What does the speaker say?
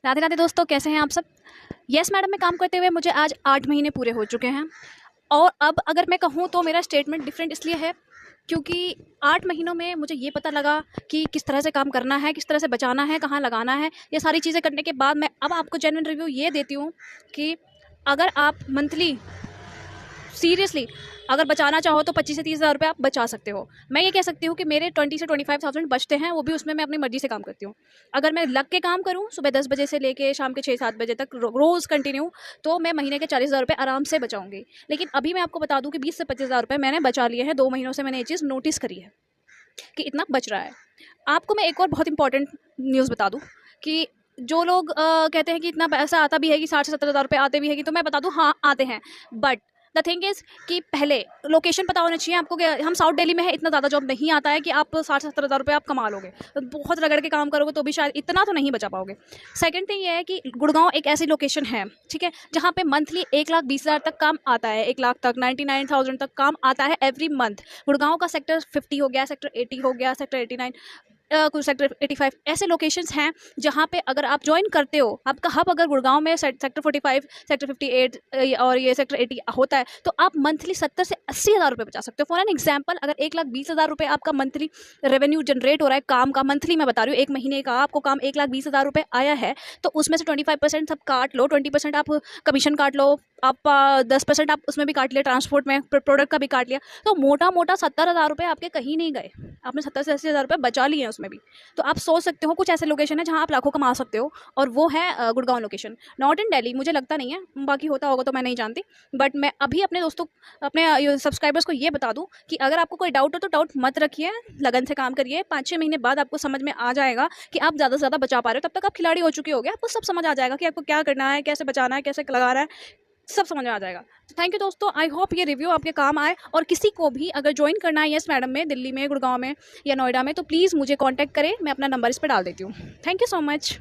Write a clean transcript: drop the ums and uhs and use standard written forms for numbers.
राधे राधे दोस्तों, कैसे हैं आप सब। यस मैडम में काम करते हुए मुझे आज 8 महीने पूरे हो चुके हैं। और अब अगर मैं कहूँ तो मेरा स्टेटमेंट डिफरेंट इसलिए है क्योंकि 8 महीनों में मुझे ये पता लगा कि किस तरह से काम करना है, किस तरह से बचाना है, कहाँ लगाना है। ये सारी चीज़ें करने के बाद मैं अब आपको जेन्युइन रिव्यू ये देती हूँ कि अगर आप मंथली सीरियसली अगर बचाना चाहो तो 25 से 30 हज़ार रुपये आप बचा सकते हो। मैं ये कह सकती हूँ कि मेरे 20 से 25,000 बचते हैं, वो भी उसमें मैं अपनी मर्जी से काम करती हूँ। अगर मैं लग के काम करूँ सुबह 10 बजे से लेके शाम के 6-7 बजे तक रोज़ कंटिन्यू, तो मैं महीने के 40,000 रुपये आराम से बचाऊंगी। लेकिन अभी मैं आपको बता दूँ कि 20 से 25,000 रुपये मैंने बचा लिए हैं। 2 महीनों से मैंने ये चीज़ नोटिस करी है कि इतना बच रहा है। आपको मैं एक और बहुत इंपॉर्टेंट न्यूज़ बता दूँ कि जो लोग कहते हैं कि इतना पैसा आता भी है कि 60 से 70,000 रुपये आते भी है, कि तो मैं बता दूँ हाँ आते हैं। बट द थिंग इज़ कि पहले लोकेशन पता होना चाहिए आपको कि हम साउथ दिल्ली में है, इतना ज़्यादा जॉब नहीं आता है कि आप 60-70 हज़ार रुपये आप कमा लोगे। तो बहुत रगड़ के काम करोगे तो भी शायद इतना तो नहीं बचा पाओगे। सेकंड थिंग ये है कि गुड़गांव एक ऐसी लोकेशन है, ठीक है, जहाँ पे मंथली 1,20,000 तक काम आता है, 1 लाख तक, 99,000 तक काम आता है एवरी मंथ। गुड़गांव का सेक्टर 50 हो गया, सेक्टर 80 हो गया, सेक्टर 89, कुछ सेक्टर 85 ऐसे लोकेशंस हैं जहाँ पे अगर आप ज्वाइन करते हो, आपका हब अगर गुड़गांव में सेक्टर 45, सेक्टर 58 और ये सेक्टर 80 होता है, तो आप मंथली 70 से 80 हज़ार रुपये बचा सकते हो। फॉर एन एग्जांपल, अगर 1,20,000 रुपये आपका मंथली रेवेन्यू जनरेट हो रहा है काम का, मंथली मैं बता रही हूँ, एक महीने का आपको काम 1,20,000 रुपये आया है, तो उसमें से 25% सब काट लो, 20% आप कमीशन काट लो, आप 10% आप उसमें भी काट लिया, ट्रांसपोर्ट में प्रोडक्ट का भी काट लिया, तो मोटा मोटा 70,000 रुपये आपके कहीं नहीं गए। आपने 70 से 80 हज़ार रुपये बचा लिए हैं उसमें भी। तो आप सोच सकते हो कुछ ऐसे लोकेशन है जहाँ आप लाखों कमा सकते हो, और वो है Gurgaon location. Not in Delhi मुझे लगता नहीं है, बाकी होता होगा तो मैं नहीं जानती। बट मैं अभी अपने दोस्तों, अपने सब्सक्राइबर्स को ये बता दूं कि अगर आपको कोई डाउट हो तो डाउट मत रखिए, लगन से काम करिए। 5-6 महीने बाद आपको समझ में आ जाएगा कि आप ज़्यादा से ज़्यादा बचा पा रहे हो। तब तक आप खिलाड़ी हो चुके होगे, आपको सब समझ आ जाएगा कि आपको क्या करना है, कैसे बचाना है, कैसे लगाना है, सब समझ में आ जाएगा। तो थैंक यू दोस्तों, आई होप ये रिव्यू आपके काम आए। और किसी को भी अगर ज्वाइन करना है यस मैडम में, दिल्ली में, गुड़गांव में या नोएडा में, तो प्लीज़ मुझे कांटेक्ट करें, मैं अपना नंबर इस पर डाल देती हूँ। Thank you so much.